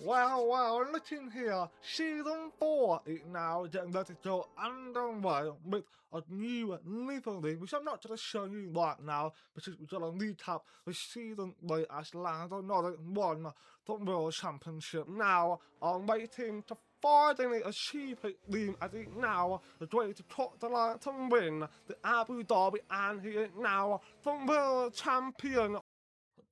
Well, looking here, season 4 is now getting ready to go underway with a new livery, which I'm not going to show you right now, because we're going to recap the season 3 as Lando Norris won the World Championship. Now, I'm waiting to finally achieve his dream as he now is ready to top the line to win the Abu Dhabi, and he is now the World Champion.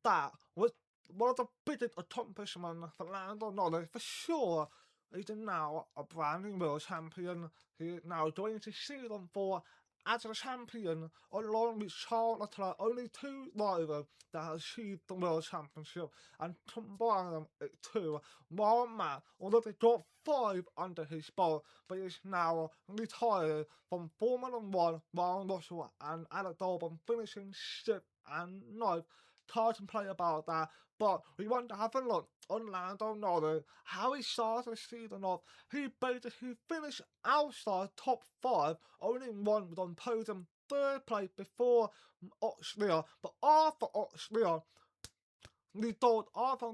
That was one of the biggest accomplishments for Lando Norris for sure. He's now a brand new world champion. He is now going to season 4 as a champion, along with Charles Leclerc, only two drivers that have achieved the world championship, and combine them to one man, although they got 5 under his belt, but he's now retired from Formula 1, while Russell and Alex Albon finishing 6th and 9th. Hard to play about that, but we want to have a look on Lando Norris, how he started the season off. He basically finished outside top 5, only one was on podium, 3rd place before Austria, but after Austria, Arthur,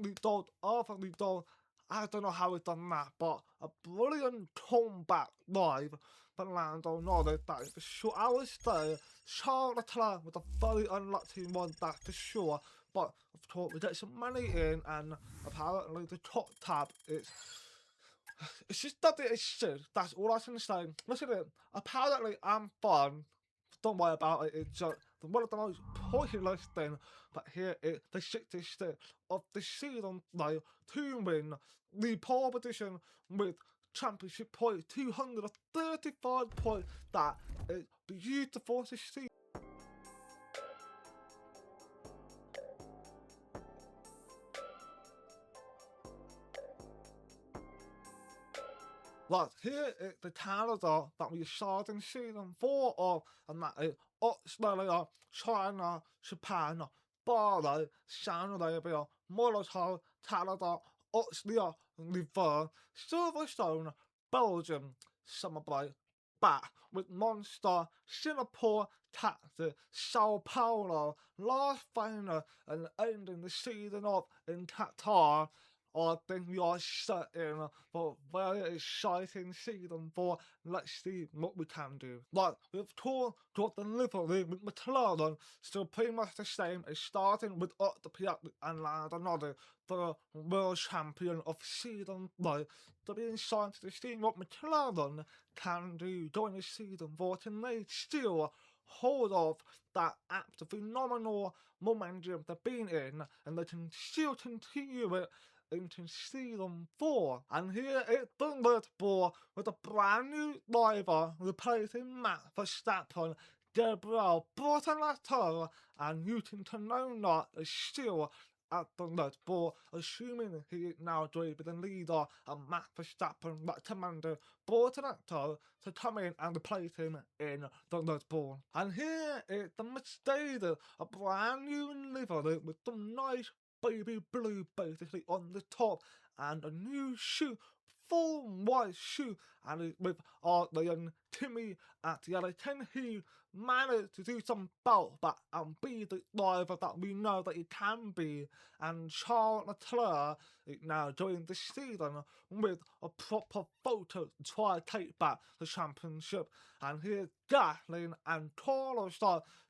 I don't know how he's done that, but a brilliant comeback live for Lando Norris, that is for sure. I would say Charles Leclerc was a very unlucky one, that's for sure. But of course, we get some money in, and apparently the top tab is. It's just that it is shit. That's all I can say. Listen, apparently I'm fine. Don't worry about it. It's just one of the most pointless things. But here is the 66th of the season now to win the pole position with championship points, 235 points. That is beautiful to see. Right, here is the calendar that we started in season 4 of, and that is Australia, China, Japan, Bahrain, Saudi Arabia, Morocco, Canada, Austria, Livery, Silverstone, Belgium, summer break, back with Monster, Singapore, Texas, Sao Paulo, Las Vegas, and ending the season off in Qatar. I think we are set in for a very exciting season 4. Let's see what we can do. Like, we've got the livery with McLaren, still pretty much the same as starting with Otto Piastri and Lando Norris, the world champion of season 3. To be excited to see what McLaren can do during the season 4. Can they still hold off that absolutely phenomenal momentum they've been in, and they can still continue it into season 4. And here is the Red Bull with a brand new driver replacing Max Verstappen, Gabriel Bortoleto, and Newton Tanona is still at the Red Bull, assuming he is now joined with the leader and Max Verstappen recommended Bortoleto to come in and replace him in the Red Bull. And here is the Mercedes, a brand new livery with some nice baby blue basically on the top, and a new shoe, full white shoe, and with our young Timmy at the other 10. He managed to do some bounce back and be the driver that we know that he can be. And Charles Leclerc is now joining the season with a proper photo to try to take back the championship. And here's Gasly and Carlos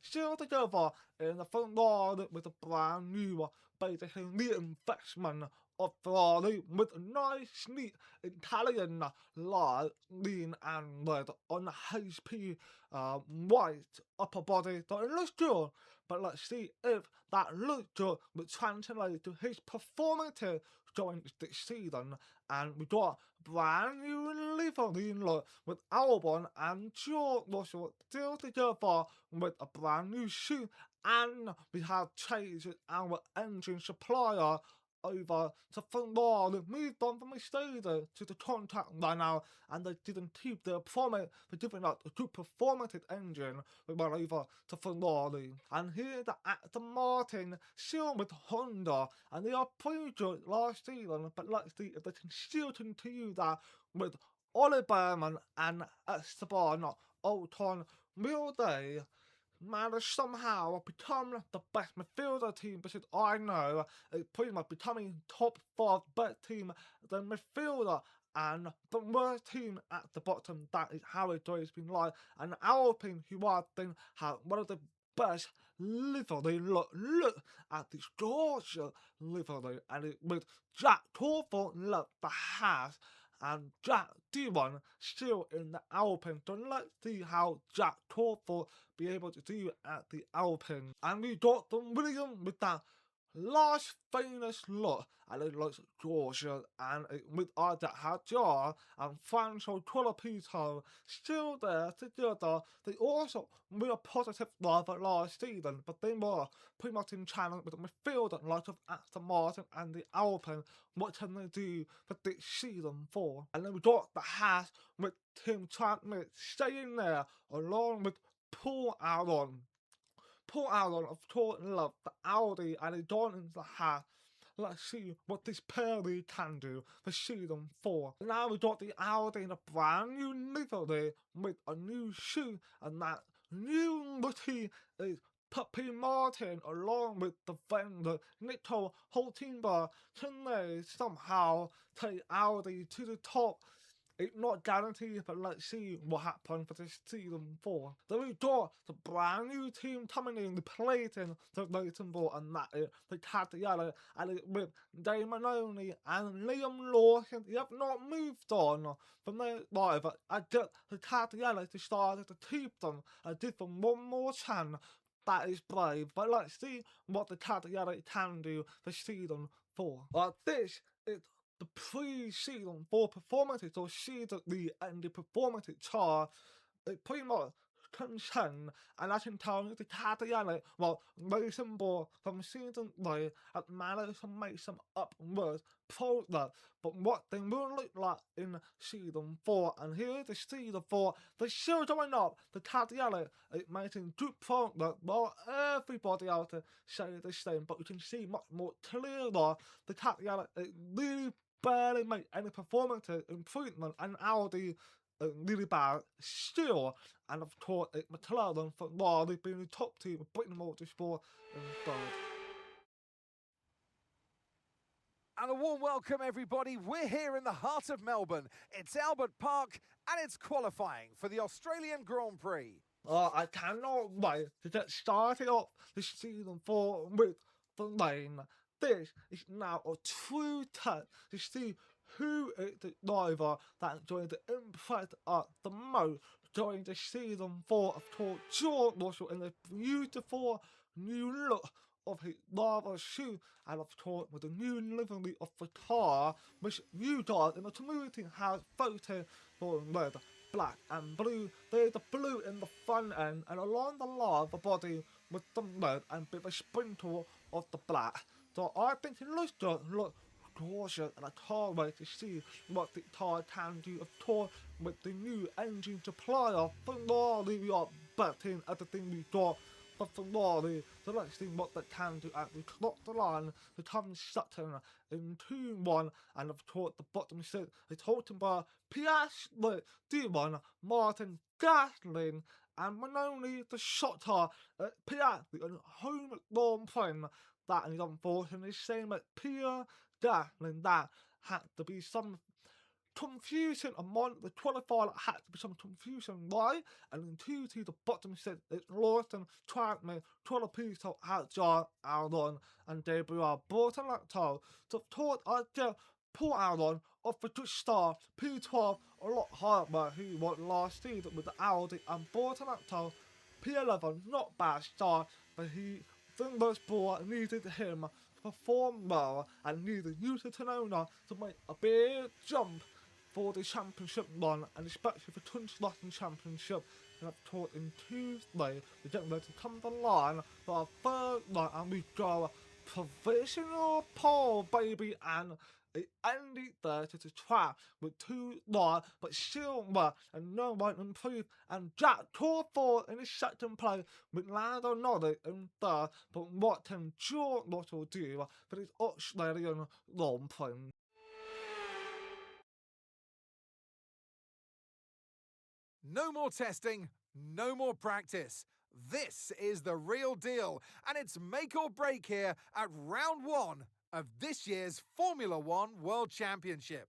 still together in the front line with a brand new basically reinvestment of Ferrari with a nice neat Italian line, lean and red on the HP white upper body. So it looks good, but let's see if that looks good will translate to his performances during this season. And we got brand new livery look with Albon and George Russell still together with a brand new shoe, and we have changed our engine supplier over to Ferrari, moved on from Mercedes to the contract right now, and they didn't keep their promise for giving us a good performance engine. We went over to Ferrari, and here the Aston Martin still with Honda, and they are pretty good last season, but let's see if they can still continue that with Oliver Behrman and Esteban Ocon. Will they managed somehow to become the best midfielder team, because I know it's pretty much becoming top 5 best team than midfielder. And the worst team at the bottom, that is how it's always been like. And Alpine, who I think have one of the best livery, look at this gorgeous livery, and it with Jack Torford left the house, and Jack Dillon still in the Alpine. So let's see how Jack Torford be able to do at the Alpine. And we got the William with that last famous look, and it looks gorgeous, and with Arda Hajar and Franco Colapito still there together. They also were a positive driver last season, but they were pretty much in challenge with the midfield and lots of Aston Martin and the Alpine. What can they do for this season 4? And then we got the Haas with Tim Chapman staying there along with Paul Albon. Paul Albon, of course, loved the Audi, and he got into the Haas. Let's see what this pair can do for season 4. Now we got the Audi in a brand new livery with a new shoe, and that new rookie is Puppy Martin, along with the vendor Nico Hulkenberg. Can they somehow take Audi to the top? It's not guaranteed, but let's see what happens for this season 4. Then we got the brand new team coming in, replacing the racing ball, and that is the Cagliari, and it's with Damon Only and Liam Lawson. They have not moved on from their rival. I get the Cagliari decided to keep them and give them one more chance. That is brave, but let's see what the Cagliari can do for season 4. This is the pre-season 4 performances, or season the ending performances chart. It pretty much contain, and I can tell you the Cagliari, well, racing ball from season 3 had managed to make some upwards progress, but what they will look like in season 4, and here is the season 4, they're still going up. The Cagliari is making good progress, while everybody else say the same, but you can see much more clearly the Cagliari really barely make any performance improvement, and Audi really bad still. And of course, McLaren for they've been the top team of Britain Motorsport in third. And a warm welcome, everybody. We're here in the heart of Melbourne. It's Albert Park, and it's qualifying for the Australian Grand Prix. I cannot wait to get started up this season 4 with the lane. This is now a true test to see who is the driver that's going to impress us the most during the season 4 of course George Russell in the beautiful new look of his driver's shoe, and of course with the new livery of the car, which you guys in the community have voted for red, black and blue. There's the blue in the front end, and along the line of the body with the red and with a sprinkle of the black. So I think it looks good, look gorgeous, and I can't wait to see what the car can do, of course, with the new engine supplier. Ferrari, we are betting everything we got for Ferrari, so let's see what they can do as we clock the line to come second in 2-1, and of course the bottom six is Hulkenberg, Piastri, D1, Martin, Gasly, and Manoni the shotter at Piastri and home Grand Prix. That is unfortunately same at Pierre Gasly. That had to be some confusion among the qualifier, had to be some confusion, right? And in 2-2 the bottom six, it's Lawson, Trautmann, Colapito, Hajar, Albon, and Gabriel Bortoletto. So thought I get Paul Albon off a good start, P12 a lot higher where he was last season with the Audi, and Bortoletto P11 not bad start, but he think those ball needed him to perform well and needed Yuta Tsunoda to make a big jump for the championship run, and especially for Tunslotting Championship. And I've taught in Tuesday, we get ready to come to the line for our third run, and we go provisional pole, baby, and it ended there to the track with 2 lines, but still well, and no one improved. And Jack Torford in his second place with Lando Norris in third. But what can George Russell do for his Australian Grand Prix? No more testing, no more practice. This is the real deal, and it's make or break here at round 1 of this year's Formula One World Championship.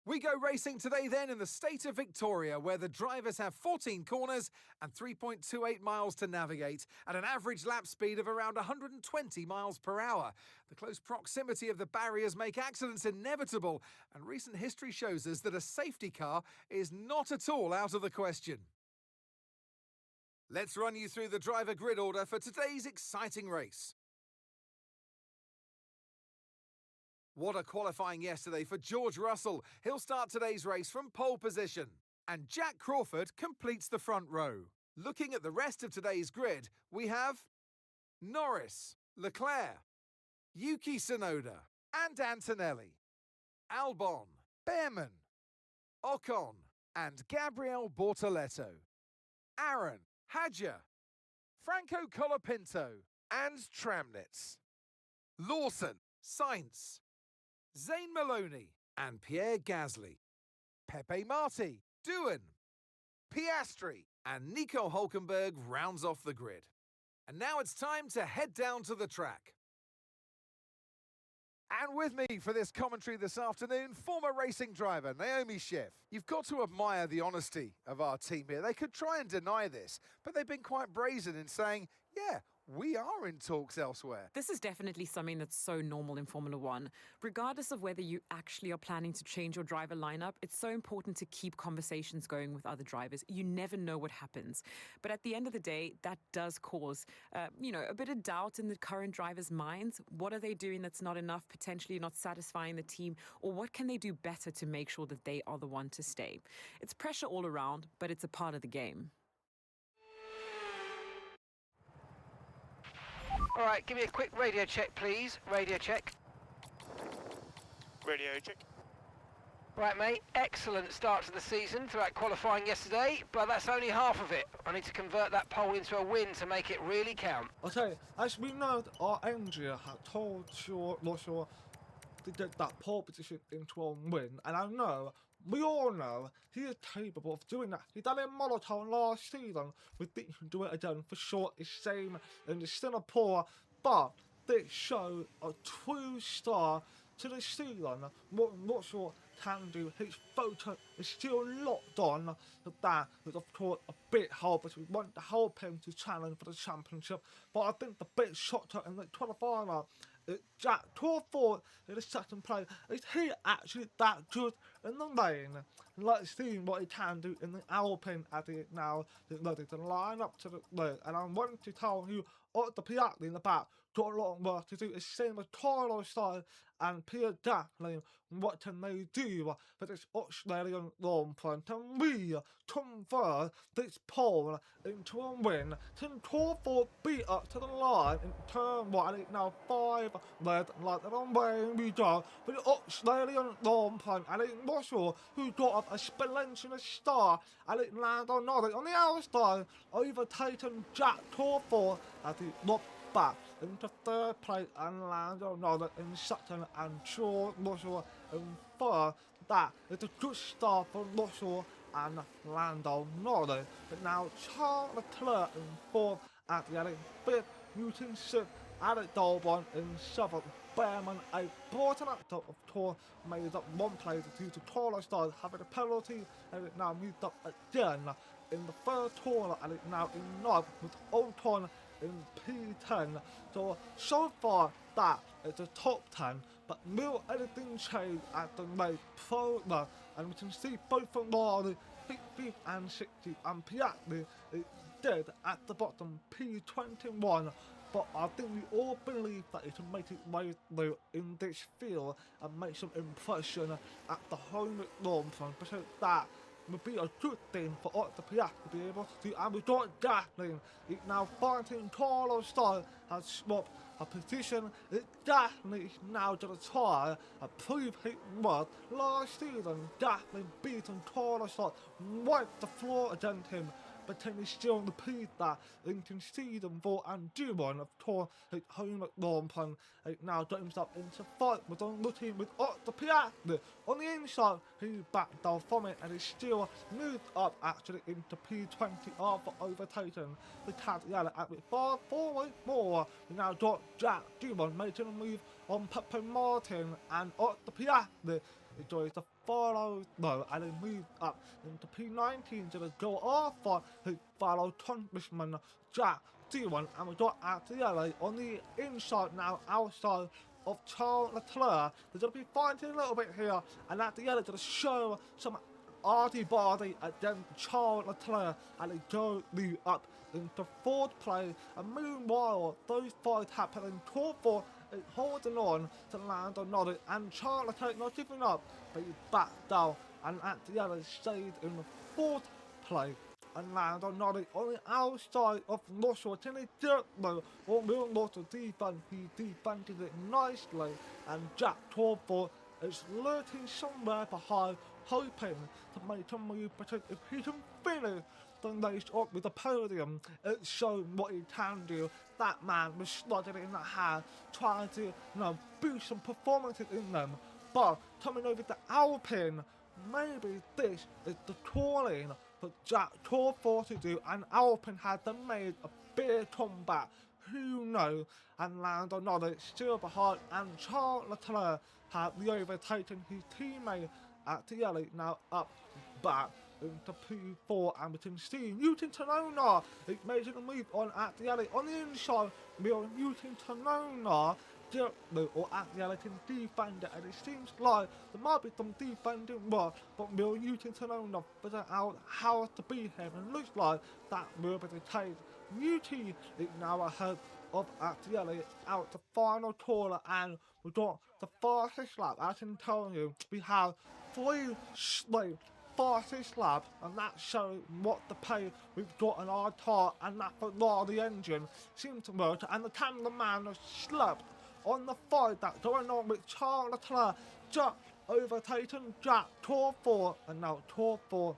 We go racing today then in the state of Victoria, where the drivers have 14 corners and 3.28 miles to navigate at an average lap speed of around 120 miles per hour. The close proximity of the barriers make accidents inevitable, and recent history shows us that a safety car is not at all out of the question. Let's run you through the driver grid order for today's exciting race. What a qualifying yesterday for George Russell. He'll start today's race from pole position. And Jack Crawford completes the front row. Looking at the rest of today's grid, we have Norris, Leclerc, Yuki Tsunoda and Antonelli, Albon, Behrman, Ocon and Gabriel Bortoleto, Aaron, Hadja, Franco Colapinto and Tramnitz, Lawson, Sainz, Zane Maloney and Pierre Gasly, Pepe Marti, Doohan, Piastri and Nico Hülkenberg rounds off the grid. And now it's time to head down to the track. And with me for this commentary this afternoon, former racing driver Naomi Schiff. You've got to admire the honesty of our team here. They could try and deny this, but they've been quite brazen in saying, yeah, we are in talks elsewhere. This is definitely something that's so normal in Formula One. Regardless of whether you actually are planning to change your driver lineup, it's so important to keep conversations going with other drivers. You never know what happens. But at the end of the day, that does cause, a bit of doubt in the current drivers' minds. What are they doing that's not enough, potentially not satisfying the team? Or what can they do better to make sure that they are the one to stay? It's pressure all around, but it's a part of the game. All right, give me a quick radio check, please. Radio check. Radio check. Right, mate. Excellent start to the season throughout qualifying yesterday, but that's only half of it. I need to convert that pole into a win to make it really count. Okay, as we know, our engineer had told Russell to get that pole position into a win, and I know, we all know, he is capable of doing that. He done it in monotone last season. We think he can do it again for sure. It's same in Singapore, but this shows a true star to the season. What Russell can do, his focus is still locked on. That is of course a bit hard, but we want to help him to challenge for the championship. But I think the big shot in the qualifier is Jack Crawford in the second place. Is he actually that good in the lane? Let's see what he can do in the Alpine as he now is ready to line up to the lead. And I want to tell you, the Piastri in the back got a lot of work to do. It's same as Carlos Sainz and Pierre Gasly. What can they do for this Australian long front? And we convert this pole into a win. Can Crawford beat up to the line in turn 1? And it's now 5 red lights. And away we go for the Australian long front. And it's Russell who got up a splendid start. And it's Lando Norris on the outside, overtaken Jack Crawford as he looked back into third place, and Lando Norris in second, and Charles Leclerc in third. That is a good start for Russell and Lando Norris. But now Charles Leclerc in fourth, at the end fifth, Newton sixth, Alex Albon in seventh. Behrman, a brought an actor of course, made up one place due to Carlos Sainz having a penalty, and it now moved up again in the third corner, and it now in ninth with Ocon in P10. So far that is the top 10, but will anything change at the race program? And we can see both Ferrari 60 and 60 and Piastri is dead at the bottom, P21. But I think we all believe that he can make his way through in this field and make some impression at the home long front, because that would be a good thing for us to be able to do. And we got Gasly. He's now fighting Carlos Sainz, has swapped a position. Gasly is now going to try and prove his worth. Last season, Gasly beaten Carlos Sainz, wiped the floor against him but Timmy still on the Prix that into season 4 and G1 of Tour home at Longplan. Now got himself into fight with on looking with the Piazza on the inside. He backed down from it and he still moved up actually into P20 after overtaking the Cadillac at with 4 more. We now got Jack G1 making a move on Pepe Martin and the Piazza. He joins the follow though and he moved up into P19 to the goal after his fellow Congressman Jack G1, and we got Actielli on the inside now outside of Charles Leclerc. They're going to be fighting a little bit here, and Actielli going to show some arty body against Charles Leclerc, and they go lead up into 4th place. And meanwhile, those fights happening, Tour 4 is holding on to Lando Norris, and Charles Leclerc not giving up, but he backed down, and Actielli stayed in the 4th place. And Lando Norris on the outside of Russell, till he did though, on real Russell defense, he defended it nicely, and Jack Torford is lurking somewhere behind, hoping to make a move, because if he can finish the race up with the podium, it's shown what he can do. That man was slotted in the hand, trying to, boost some performances in them, but coming over to Alpine, maybe this is the calling for Jack Torford to do, and Alpine had them made a big comeback. Who knows? And Lando Norris still behind, and Charles Leclerc had the overtaken his teammate Actielli now up back into P4, and we can see Newton Tanona is making a move on Actielli on the inside. Newton Tanona or Actielli can defend it, and it seems like there might be some defending work, but Newton Tanona figured out how to beat him, and looks like that will be the case. Newton is now ahead of Actielli out the final corner, and we got the fastest lap. I can tell you, we have 3 straight fastest lap, and that shows what the pace we've got on our car, and that Ferrari engine seems to work, and the cameraman has slept on the fight that's going on with Charles Leclerc just overtaking Jack Torford, and now Torford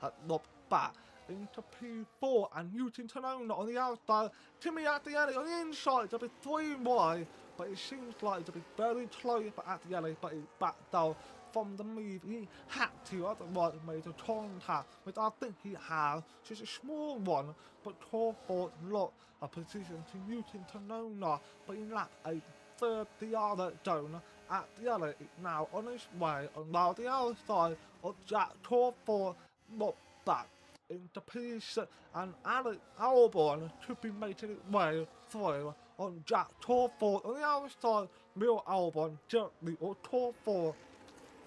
has looked back into P4, and Newton Tanona on the outside, Timmy Actielli on the inside to be 3 wide, but it seems like to be very close for Actielli, but he backed down from the move. He had to, otherwise he made a contact, which I think he has, just a small one, but Torford lost a position to Newton Tanona, but in lap 8, 30 yards down. Actielli is now on his way, and now the outside of Jack Torford looked back into P6, and Alex Albon could be making his way through on Jack Torford on the outside. Real Albon gently or Torford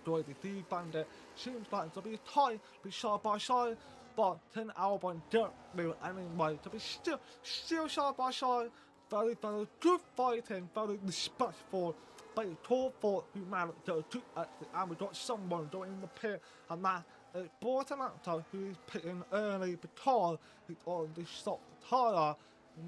going to defend it. Seems like to be tight, be side by side, but then Albon gently anyway to be still side by side. Very good fighting, very respectful. But Torford who managed to do it, and we got someone going in the pit, and that is Bortolano, who is pitting early because he's on the soft tyre.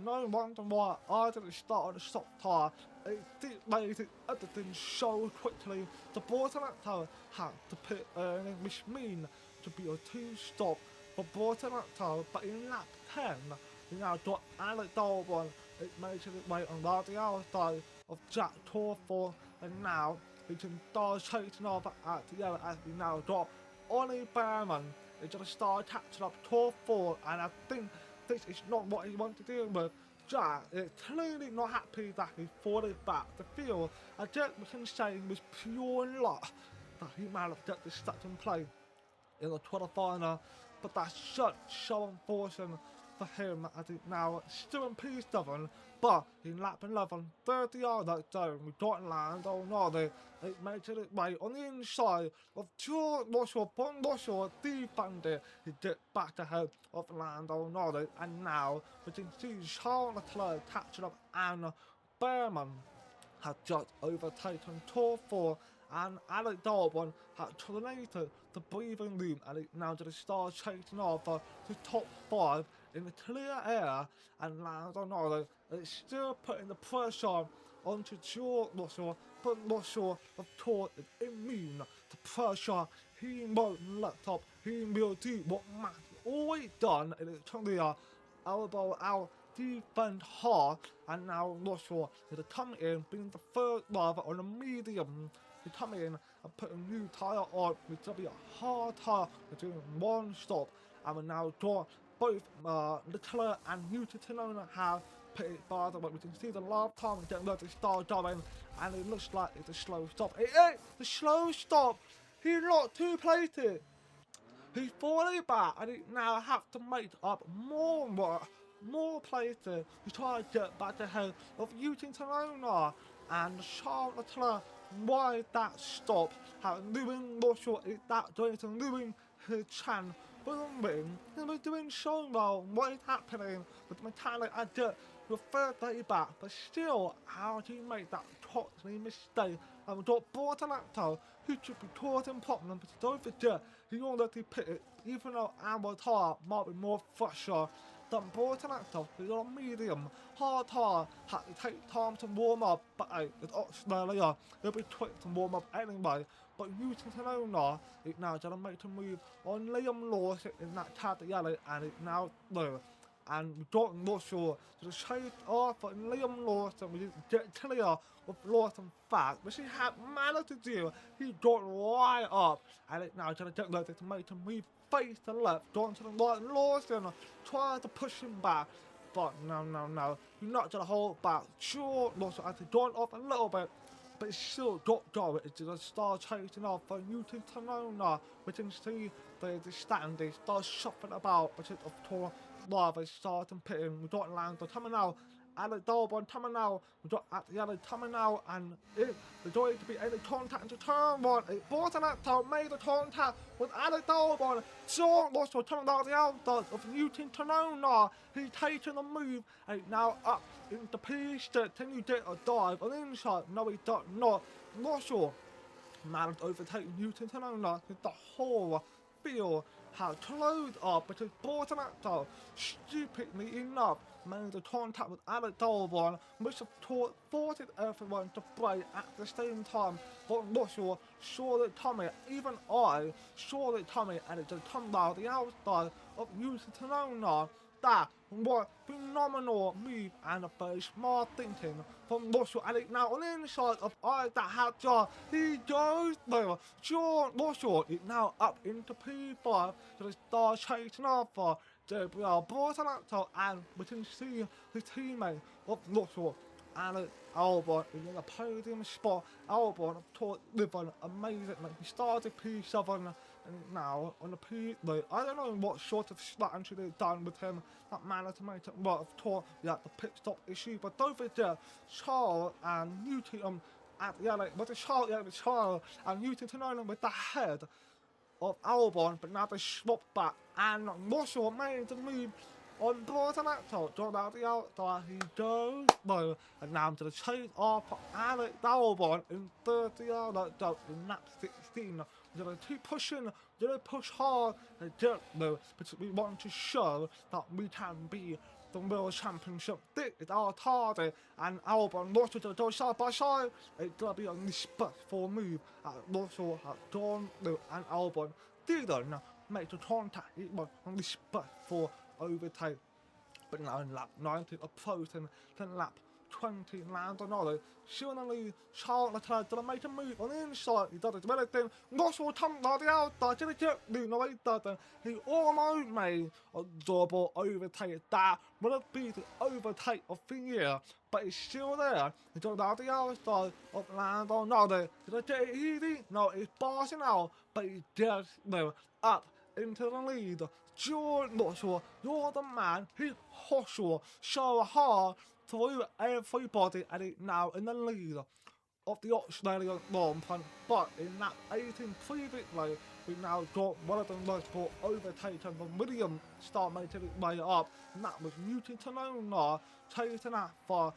No wonder why I didn't start on the soft tyre. It did make it everything so quickly. The Bortolano had to pit early, which means to be a 2-stop for Bortolano, but in lap 10, we now got Alex Albon. It made it way on the outside of Jack Torford, and now we can start chasing over at the yellow, as we now got Ollie Behrman. He's going to start catching up Torford, and I think this is not what he wanted to deal with. Jack is clearly not happy that he fallen back the field. I guess we can say it was pure luck that he managed to get this second place in the quarterfinal, but that's so unfortunate for him, as he's now still in P7, but in lap 11, 30 yards down, we got Lando Norris. It makes it way on the inside of George Russell, but Russell defended. He gets back ahead of Lando Norris, and now we can see Charles Leclerc catching up, and Behrman had just overtaken Torford, and Alex Albon had terminated the breathing room, and it now just starts chasing over the top 5 in the clear air, and Lando Norris is still putting the pressure onto George Russell, but Russell, of course, is immune to pressure. He won't let up. He will do what matters all he's done is literally elbow out, defend hard, and now Russell is coming in, being the third driver on the medium. He's coming in and putting a new tyre on, which will be a hard tyre, doing one stop, and will now draw both Leclerc and Newton have put it by the way. We can see the last time we didn't let it start going, and it looks like it's a slow stop. It is the slow stop. He's not two plated. He's falling back, and he now have to make up more places. He's trying to get back ahead of Newton and Charles Leclerc. Why that stop? How Lewin Russell is that doing to Lewin his chance for the win? He was doing so well. What is happening with the mechanic? I did the third day back, but still, how do you make that totally mistake? And we got Bortolacco, who should be causing problems, but don't forget, he already put it, even though our tire might be more fresher than Bortolacco. He's on medium, hard tire, had to take time to warm up, but hey, it's Australia, it'll be quick to warm up anyway. But using Sonona, it now going to make a move on Liam Lawson in that tab yellow, and it now low. And we got Russell to chase off and Liam Lawson, we didn't get clear of Lawson fast, which he had managed to do. He got right up, and it now going to get ready to make a move face to left, going to the right. Lawson trying to push him back, but no, you're not going to hold back. Sure, Lawson had to join off a little bit, but it still got going. It's going to start chasing off for Newton Tanona. We can see the standing start shuffling about because of tour. Drivers starting pitting. We got Lando coming out, Alex Albon coming out, we got at the other coming out, and there's going to be any contact into turn one. It Bortolacco made the contact with Alex Albon. Charles Leclerc coming out the outside of Newton Tanona. He's taking the move, and now up into Prix. Can you get a dive on the inside? No, he does not. Leclerc managed to overtake Newton Tanona with the whole field had closed up because Bortolacco, stupidly enough, made the contact with Alex Albon, which forced everyone to brake at the same time. But Russell saw it coming, even I saw it coming, and it just come down the outside of Newton Tanona. That was phenomenal move and a very smart thinking from Russell, and it now on the inside of I that had John. He goes there. John Russell is now up into P5 to start chasing after Gabriel Bortolacco, and we can see the teammate of Russell, Alex Albon, in the podium spot. Albon taught Livery amazing. He started P7. And now on the P, I don't know what sort of strategy they've done with him that managed to make it work. Of course, you had the pit stop issue, but don't forget Charles and Newton at the LA, but Charles and Newton Tanona with the head of Albon, but now they swapped back, and Russell made the move on Bortolacco. Got out the outside, he goes low, and now I'm going to chase off Alex Albon in 30 yards in lap 16. We're going to keep pushing, we're going to push hard, and don't know, because we want to show that we can be the World Championship. This is our target, and Albon Russell to go side by side. It's going to be a respectful move at Russell, at John, and Albon didn't make the contact. It was a respectful overtake. But now in lap 19, approaching to lap 20, Lando Norris, surely Charles Leclerc didn't make a move on the inside. He does it with everything. Russell comes out the outside, did he? No, he doesn't. He almost made a double overtake. That would have been the overtake of the year, but he's still there. He goes out the outside of Lando Norris. Did I get it easy? No, he's passing out, but he gets up into the lead. George Russell, you're the man. He hustled so hard through everybody, and he's now in the lead of the Australian long punt. But in that 18 previously, we now got one of the most overtaken from William start making his way up, and that was Newton Tanona chasing after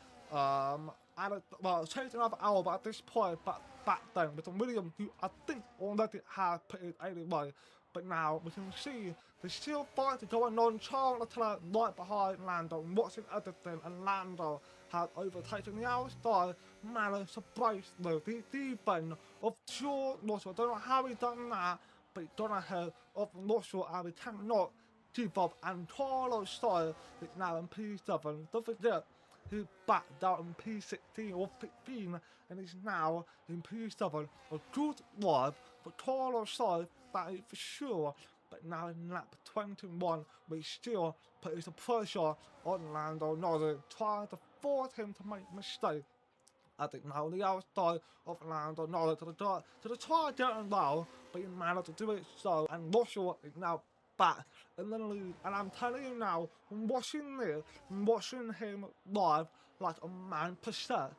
chasing after Albon at this point, but back then with William, who I think already had put it anyway. But now we can see there's still fighting going on. Charles Leclerc right behind Lando, watching everything, and Lando had overtaken the outside. Managed to brace the defense of George Russell. I don't know how he done that, but he got ahead of Russell, and we cannot G5 and Carlos style is now in P7. Don't forget, he backed out in P16 or 15 and is now in P7. A good drive for Carlos side, that is for sure. But now in lap 21, we still put the pressure on Lando Norris, trying to force him to make mistakes. I think now the outside of Lando Norris to the try getting low, but he managed to do it so, and Russell is now back in the lead. And I'm telling you now, from watching this, from watching him live like a man possessed,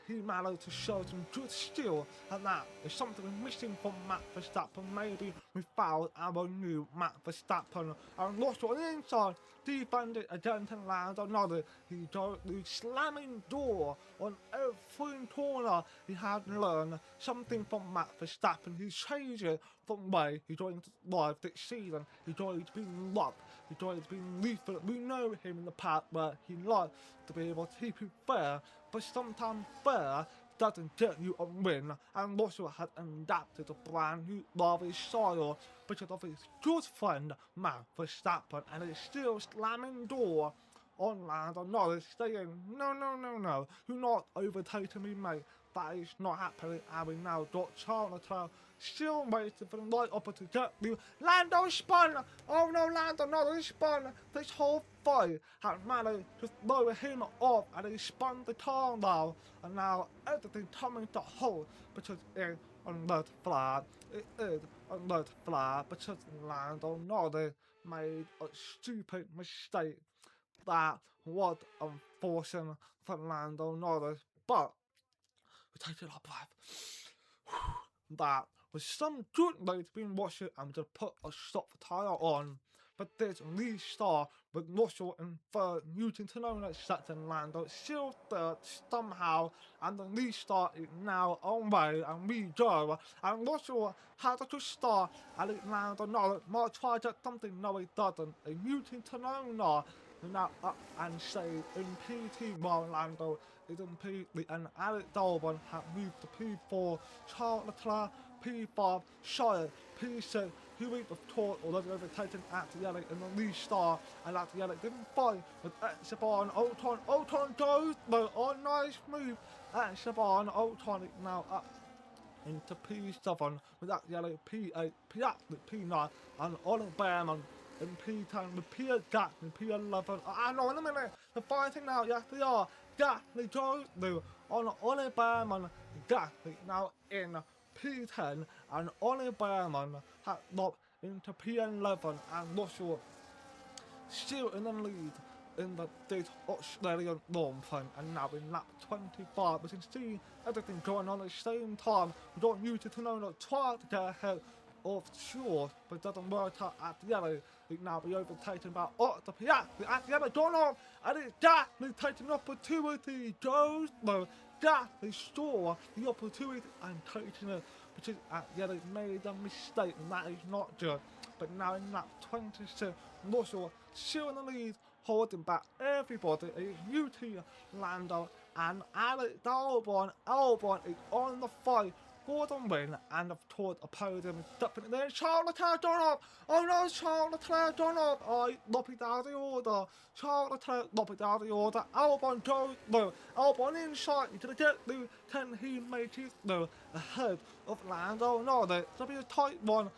he managed to show some good skill, and that is something missing from Max Verstappen. Maybe without our new Max Verstappen. And Russell on the inside defended against Lando Norris. He got the slamming door on every corner. He had learned something from Max Verstappen. He changed it from way he joined live this season. He tried to be rough. He tried to be lethal. We know him in the past where he liked to be able to keep it fair, but sometimes fair doesn't get you a win, and Russell has adapted a brand new Livery style because of his good friend Max Verstappen, and he's still slamming door on Lando Norris, saying, no, you're not overtaking me, mate. That is not happening, and we now got Charles Leclerc still waiting for the right opportunity to get you. Lando spun! Oh no, Lando Norris spun! This whole fight has managed to throw him off, and he spun the car now, and now everything coming to halt because it's on red flag. It is on red flag because Lando Norris made a stupid mistake. That was unfortunate for Lando Norris, but we take it up breath. That was some good way to be watching and to put a stop tyre on. But this restart with Russell in third, Newton Tanola second, Lando still third somehow, and the restart is now on way, and we go. And Russell has a good start, and Lando Norris might try to get something, no he doesn't. A Newton Tanola now up and stayed in P2 while Lando is in P3, and Alex Albon has moved to P4, Charles Leclerc P5, Shire P6, who we have taught already overtaken at the Alex in the restart, and at the Alex didn't fight with Esteban Ocon goes, no, oh nice move, Esteban Ocon is now up into P7 with that yellow P8, Piat with P9, and Oliver Behrman in P10 with Pierre Gat in P11. No, in a minute, the fighting now, yes they are. Gasly goes through on Oliver Behrman. Gasly now in P10, and Oliver Behrman has dropped into P11, and Russell still in the lead in this Australian long frame, and now in lap 25 we can see everything going on at the same time. We don't use it to know not try to get ahead of Short, but it doesn't work out at the yellow. It now be overtaken by Otto Piastri at the yellow gone on, and it's Gasly taking opportunity, goes no, Gasly saw the opportunity and taking it, because at the yellow made a mistake, and that is not good. But now in lap 26, Russell still in the lead, holding back everybody. It's UT, Lando, and Alex Albon. Albon is on the fight for the win, and of course a podium is definitely there. Charles Leclerc gone up. Oh no, Charles Leclerc gone up. I lop it out of the order. Charles Leclerc lop it out of the order. Albon goes no. Albon inside into the jet blue. Can he make it no ahead of Lando Norris? It'll be a tight one.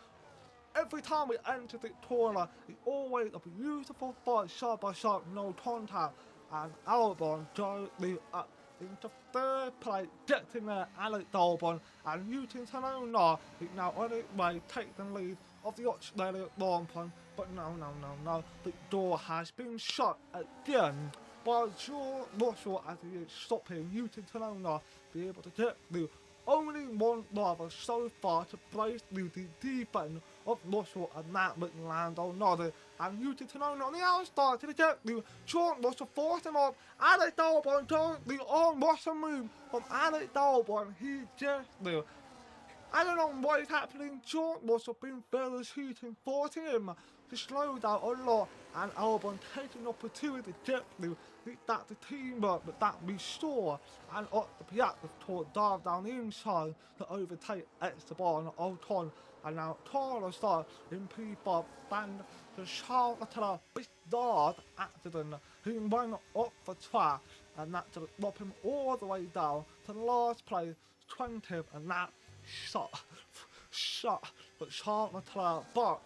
Every time we enter the corner, it's always a beautiful fight, side by side, no contact. And Albon goes up into third place, getting there, Alex Albon, and Newton Tanola is now on its way, taking the lead of the Australian long frame. But no, the door has been shut again by George Russell as he is stopping Newton Tanola be able to get through. Only one driver so far to break through the defense of Russell, and that was Lando Norris. And Newton Tanola on the outside to get through. George Russell forced him off. Alex Albon goes the on Russell move from Alex Albon. He just through. I don't know what is happening. George Russell been very shooting, forcing him to slow down a lot, and Albon taking opportunity to get through. That's the teamwork that we saw, and the Piat was taught dive down the inside to overtake Esteban Ocon, and now Carlos started in P5 and the Charles Leclerc bizarre accident. He went up the track and that to drop him all the way down to last place, 20th, and that shot but Charles Leclerc. But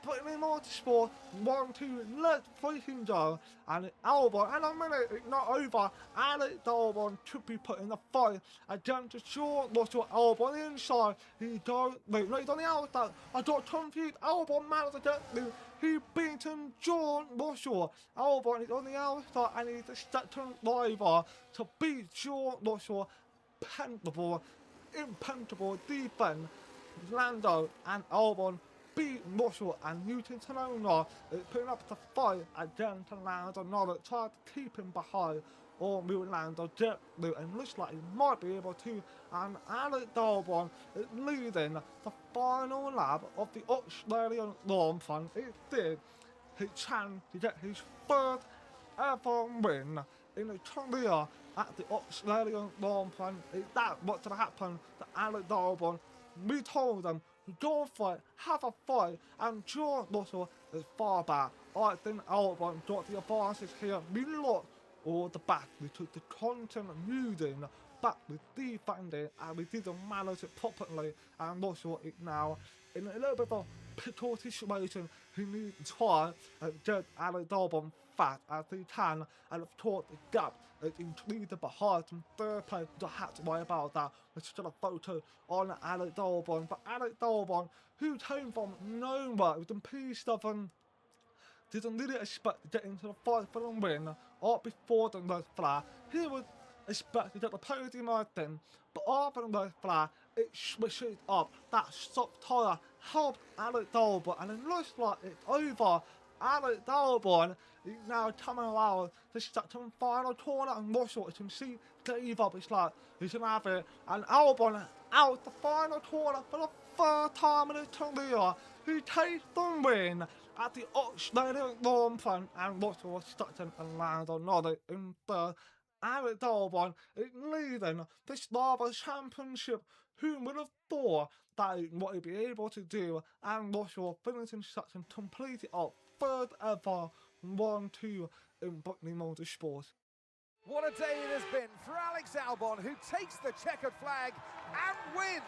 Brittany Motorsport 1-2, let's freaking go. And Albon, and a minute, it's not over. Alex Albon should be put in the fight against the short Russell. Albon inside. He don't, wait, no, he's on the outside. I got confused. Albon managed to get through. He beaten John Russell. Albon is on the outside and he's the second driver to beat John Russell. Impenetrable defense. Lando and Albon beat Russell, and Newton Sonona is putting up the fight again to Lando Norris, trying to keep him behind or will Lando get through, and looks like he might be able to. And Alex Albon is leading the final lap of the Australian Grand Prix. It did his chance to get his first ever win in a career at the Australian Grand Prix. Is that what's going to happen to Alex Albon? We told them, go for it, have a fight, and George Russell is far back. I think Albon got the advantage here. We looked all the back, we took the content moving back with defending, and we didn't manage it properly, and Russell is now in a little bit of a pickle situation. He needs to try and get Alex Albon fast as he can, and of course the gap is increased behind from third place. Don't have to worry about that. Let's get a photo on Alex Albon. But Alex Albon, who came from nowhere with the P7, didn't really expect to get into the fight for the win or before the red flag. He was expected to get the podium, I think, but after the red flag, it switches up. That soft tyre helped Alex Albon, and it looks like it's over. Alex Albon is now coming around the second final corner, and Russell, as you can see, gave up. It's like he's gonna have it, and Albon out the final corner for the third time in his career. He takes the win at the Australian Grand Prix, and Russell was stuck in and Lando Norris in third. Alex Albon is leading this Driver Championship. Who would have thought that what he'd be able to do? And Russell finishing section completed up third ever 1-2 in Brittany Motorsport. What a day it has been for Alex Albon, who takes the checkered flag and wins.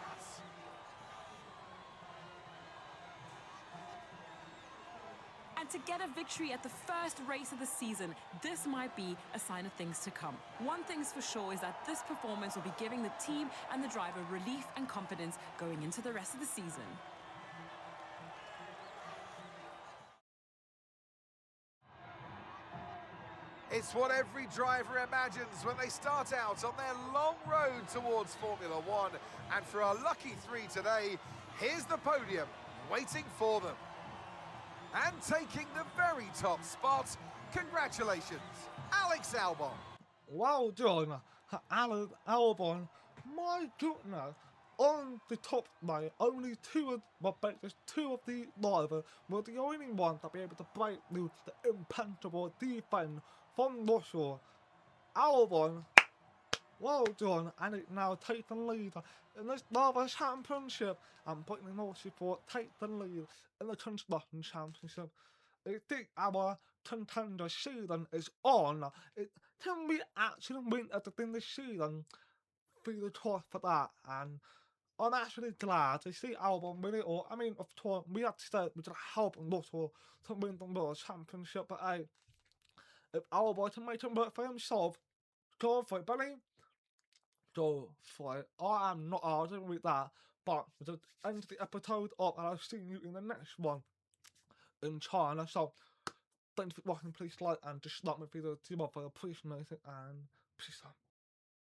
And to get a victory at the first race of the season, this might be a sign of things to come. One thing's for sure is that this performance will be giving the team and the driver relief and confidence going into the rest of the season. It's what every driver imagines when they start out on their long road towards Formula One. And for our lucky three today, here's the podium waiting for them. And taking the very top spot, congratulations, Alex Albon. Well done, Alex Albon. My goodness, on the top line, only two of the drivers were the only ones to be able to break through the impenetrable defense from Russell. Albon, well done, and it now takes the lead in this Driver Championship, and Brittany Motorsport take the lead in the Construction Championship. I think our contender season is on. Can we actually win everything this season? Fingers crossed for that, and I'm actually glad to see Albon win it all. I mean, of course, we had to say we're going to help Russell to win the World Championship, but hey, if Albon can make him work for himself, go for it, buddy. Go for it. I am not arguing with that, but we'll just end the episode up, and I'll see you in the next one in China. So, thanks for watching. Please like and dislike my video. I appreciate it, and peace out.